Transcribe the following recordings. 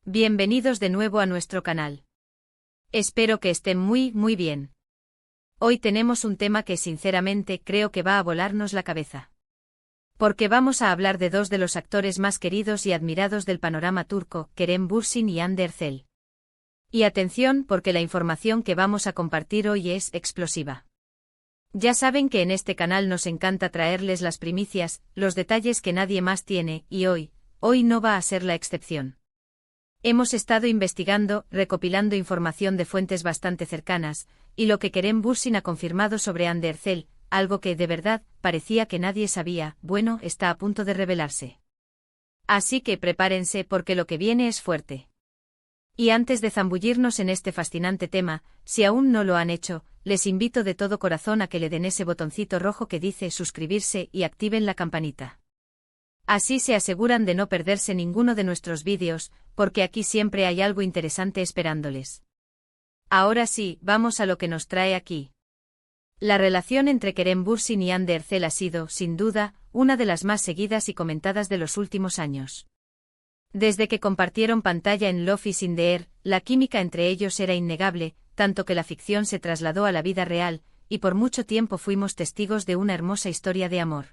Bienvenidos de nuevo a nuestro canal. Espero que estén muy bien. Hoy tenemos un tema que sinceramente creo que va a volarnos la cabeza. Porque vamos a hablar de dos de los actores más queridos y admirados del panorama turco, Kerem Bürsin y Hande Erçel. Y atención porque la información que vamos a compartir hoy es explosiva. Ya saben que en este canal nos encanta traerles las primicias, los detalles que nadie más tiene, y hoy no va a ser la excepción. Hemos estado investigando, recopilando información de fuentes bastante cercanas, y lo que Kerem Bürsin ha confirmado sobre Hande Erçel, algo que de verdad parecía que nadie sabía, bueno, está a punto de revelarse. Así que prepárense porque lo que viene es fuerte. Y antes de zambullirnos en este fascinante tema, si aún no lo han hecho, les invito de todo corazón a que le den ese botoncito rojo que dice suscribirse y activen la campanita. Así se aseguran de no perderse ninguno de nuestros vídeos, porque aquí siempre hay algo interesante esperándoles. Ahora sí, vamos a lo que nos trae aquí. La relación entre Kerem Bürsin y Hande Erçel ha sido, sin duda, una de las más seguidas y comentadas de los últimos años. Desde que compartieron pantalla en Love is in the Air, la química entre ellos era innegable, tanto que la ficción se trasladó a la vida real, y por mucho tiempo fuimos testigos de una hermosa historia de amor.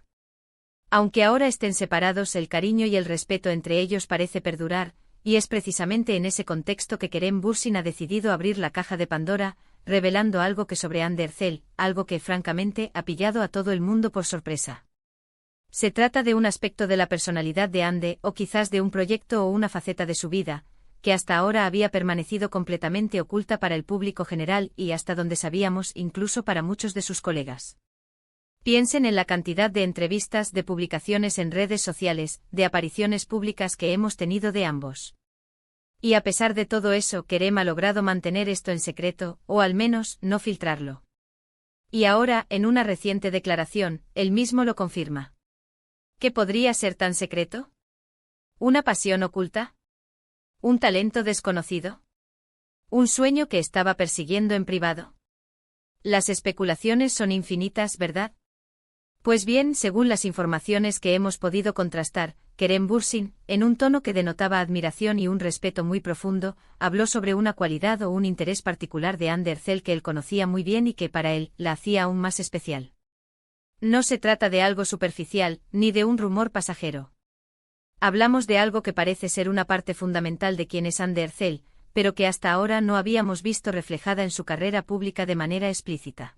Aunque ahora estén separados, el cariño y el respeto entre ellos parece perdurar, y es precisamente en ese contexto que Kerem Bürsin ha decidido abrir la caja de Pandora, revelando algo sobre Hande Erçel, algo que francamente ha pillado a todo el mundo por sorpresa. Se trata de un aspecto de la personalidad de Hande, o quizás de un proyecto o una faceta de su vida, que hasta ahora había permanecido completamente oculta para el público general y hasta donde sabíamos incluso para muchos de sus colegas. Piensen en la cantidad de entrevistas, de publicaciones en redes sociales, de apariciones públicas que hemos tenido de ambos. Y a pesar de todo eso, Kerem ha logrado mantener esto en secreto, o al menos, no filtrarlo. Y ahora, en una reciente declaración, él mismo lo confirma. ¿Qué podría ser tan secreto? ¿Una pasión oculta? ¿Un talento desconocido? ¿Un sueño que estaba persiguiendo en privado? Las especulaciones son infinitas, ¿verdad? Pues bien, según las informaciones que hemos podido contrastar, Kerem Bürsin, en un tono que denotaba admiración y un respeto muy profundo, habló sobre una cualidad o un interés particular de Hande Erçel que él conocía muy bien y que para él la hacía aún más especial. No se trata de algo superficial, ni de un rumor pasajero. Hablamos de algo que parece ser una parte fundamental de quien es Hande Erçel, pero que hasta ahora no habíamos visto reflejada en su carrera pública de manera explícita.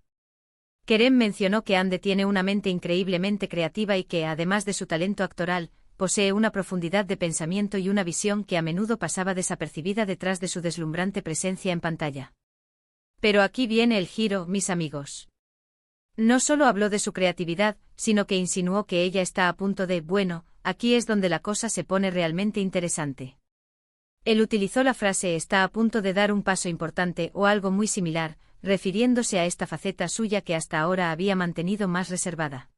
Kerem mencionó que Hande tiene una mente increíblemente creativa y que, además de su talento actoral, posee una profundidad de pensamiento y una visión que a menudo pasaba desapercibida detrás de su deslumbrante presencia en pantalla. Pero aquí viene el giro, mis amigos. No solo habló de su creatividad, sino que insinuó que ella está a punto de, bueno, aquí es donde la cosa se pone realmente interesante. Él utilizó la frase está a punto de dar un paso importante o algo muy similar, refiriéndose a esta faceta suya que hasta ahora había mantenido más reservada.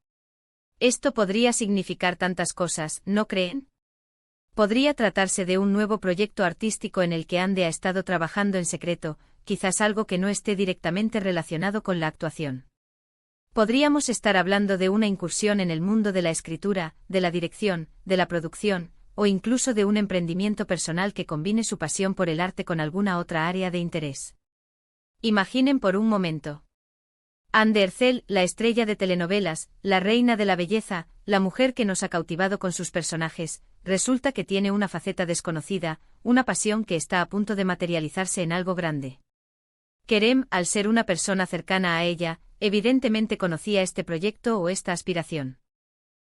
Esto podría significar tantas cosas, ¿no creen? Podría tratarse de un nuevo proyecto artístico en el que Hande ha estado trabajando en secreto, quizás algo que no esté directamente relacionado con la actuación. Podríamos estar hablando de una incursión en el mundo de la escritura, de la dirección, de la producción, o incluso de un emprendimiento personal que combine su pasión por el arte con alguna otra área de interés. Imaginen por un momento. Hande Erçel, la estrella de telenovelas, la reina de la belleza, la mujer que nos ha cautivado con sus personajes, resulta que tiene una faceta desconocida, una pasión que está a punto de materializarse en algo grande. Kerem, al ser una persona cercana a ella, evidentemente conocía este proyecto o esta aspiración.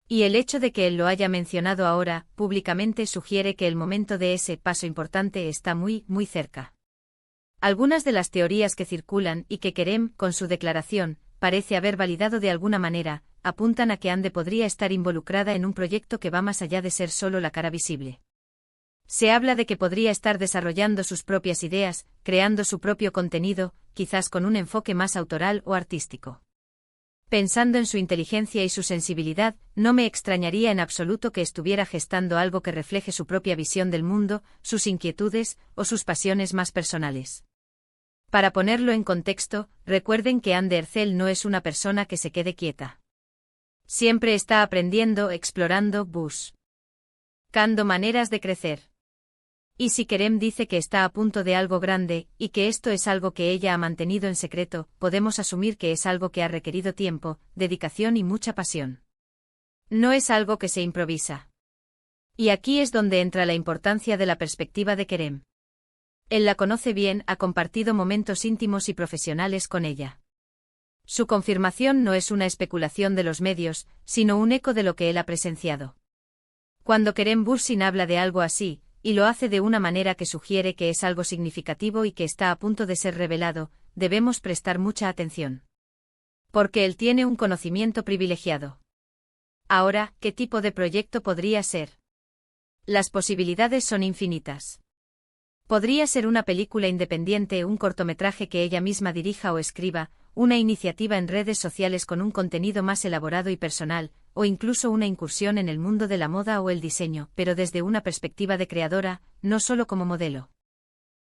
Y el hecho de que él lo haya mencionado ahora, públicamente, sugiere que el momento de ese paso importante está muy cerca. Algunas de las teorías que circulan y que Kerem, con su declaración, parece haber validado de alguna manera, apuntan a que Hande podría estar involucrada en un proyecto que va más allá de ser solo la cara visible. Se habla de que podría estar desarrollando sus propias ideas, creando su propio contenido, quizás con un enfoque más autoral o artístico. Pensando en su inteligencia y su sensibilidad, no me extrañaría en absoluto que estuviera gestando algo que refleje su propia visión del mundo, sus inquietudes o sus pasiones más personales. Para ponerlo en contexto, recuerden que Hande Erçel no es una persona que se quede quieta. Siempre está aprendiendo, explorando, buscando maneras de crecer. Y si Kerem dice que está a punto de algo grande, y que esto es algo que ella ha mantenido en secreto, podemos asumir que es algo que ha requerido tiempo, dedicación y mucha pasión. No es algo que se improvisa. Y aquí es donde entra la importancia de la perspectiva de Kerem. Él la conoce bien, ha compartido momentos íntimos y profesionales con ella. Su confirmación no es una especulación de los medios, sino un eco de lo que él ha presenciado. Cuando Kerem Bürsin habla de algo así, y lo hace de una manera que sugiere que es algo significativo y que está a punto de ser revelado, debemos prestar mucha atención. Porque él tiene un conocimiento privilegiado. Ahora, ¿qué tipo de proyecto podría ser? Las posibilidades son infinitas. Podría ser una película independiente, un cortometraje que ella misma dirija o escriba, una iniciativa en redes sociales con un contenido más elaborado y personal, o incluso una incursión en el mundo de la moda o el diseño, pero desde una perspectiva de creadora, no solo como modelo.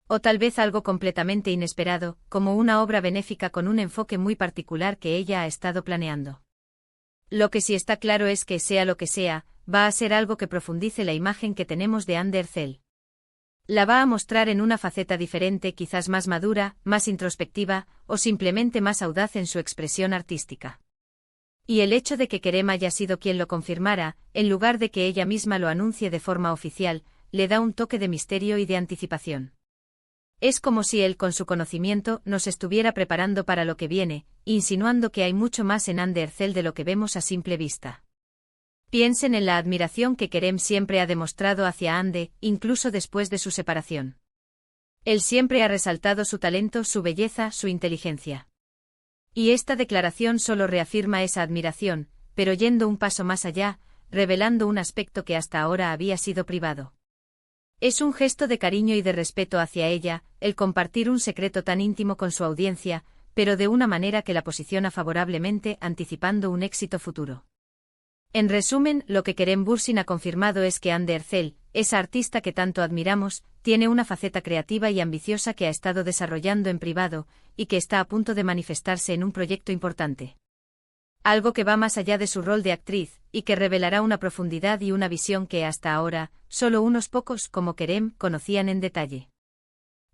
O tal vez algo completamente inesperado, como una obra benéfica con un enfoque muy particular que ella ha estado planeando. Lo que sí está claro es que, sea lo que sea, va a ser algo que profundice la imagen que tenemos de Hande Erçel. La va a mostrar en una faceta diferente, quizás más madura, más introspectiva, o simplemente más audaz en su expresión artística. Y el hecho de que Kerem haya sido quien lo confirmara, en lugar de que ella misma lo anuncie de forma oficial, le da un toque de misterio y de anticipación. Es como si él, con su conocimiento, nos estuviera preparando para lo que viene, insinuando que hay mucho más en Hande Erçel de lo que vemos a simple vista. Piensen en la admiración que Kerem siempre ha demostrado hacia Hande, incluso después de su separación. Él siempre ha resaltado su talento, su belleza, su inteligencia. Y esta declaración solo reafirma esa admiración, pero yendo un paso más allá, revelando un aspecto que hasta ahora había sido privado. Es un gesto de cariño y de respeto hacia ella, el compartir un secreto tan íntimo con su audiencia, pero de una manera que la posiciona favorablemente, anticipando un éxito futuro. En resumen, lo que Kerem Bürsin ha confirmado es que Hande Erçel, esa artista que tanto admiramos, tiene una faceta creativa y ambiciosa que ha estado desarrollando en privado, y que está a punto de manifestarse en un proyecto importante. Algo que va más allá de su rol de actriz, y que revelará una profundidad y una visión que hasta ahora, solo unos pocos, como Kerem, conocían en detalle.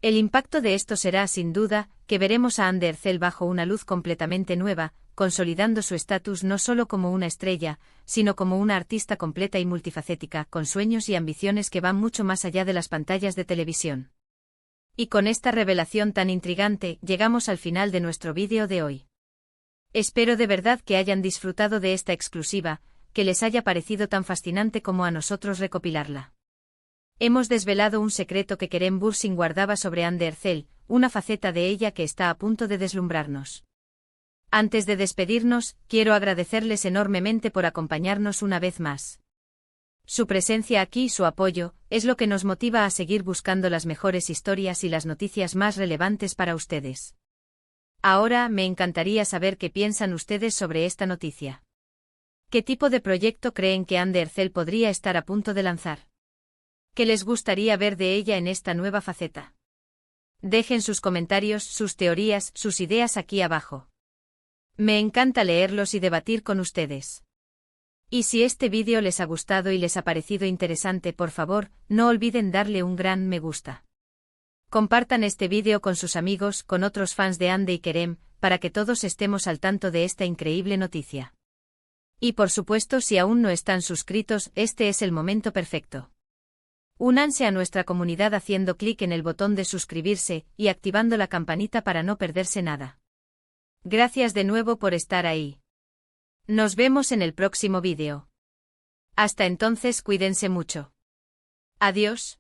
El impacto de esto será, sin duda, que veremos a Hande Erçel bajo una luz completamente nueva, consolidando su estatus no solo como una estrella, sino como una artista completa y multifacética, con sueños y ambiciones que van mucho más allá de las pantallas de televisión. Y con esta revelación tan intrigante, llegamos al final de nuestro vídeo de hoy. Espero de verdad que hayan disfrutado de esta exclusiva, que les haya parecido tan fascinante como a nosotros recopilarla. Hemos desvelado un secreto que Kerem Bürsin guardaba sobre Hande Erçel, una faceta de ella que está a punto de deslumbrarnos. Antes de despedirnos, quiero agradecerles enormemente por acompañarnos una vez más. Su presencia aquí y su apoyo, es lo que nos motiva a seguir buscando las mejores historias y las noticias más relevantes para ustedes. Ahora, me encantaría saber qué piensan ustedes sobre esta noticia. ¿Qué tipo de proyecto creen que Hande Erçel podría estar a punto de lanzar? ¿Qué les gustaría ver de ella en esta nueva faceta? Dejen sus comentarios, sus teorías, sus ideas aquí abajo. Me encanta leerlos y debatir con ustedes. Y si este vídeo les ha gustado y les ha parecido interesante, por favor, no olviden darle un gran me gusta. Compartan este vídeo con sus amigos, con otros fans de Hande y Kerem, para que todos estemos al tanto de esta increíble noticia. Y por supuesto, si aún no están suscritos, este es el momento perfecto. Únanse a nuestra comunidad haciendo clic en el botón de suscribirse y activando la campanita para no perderse nada. Gracias de nuevo por estar ahí. Nos vemos en el próximo vídeo. Hasta entonces, cuídense mucho. Adiós.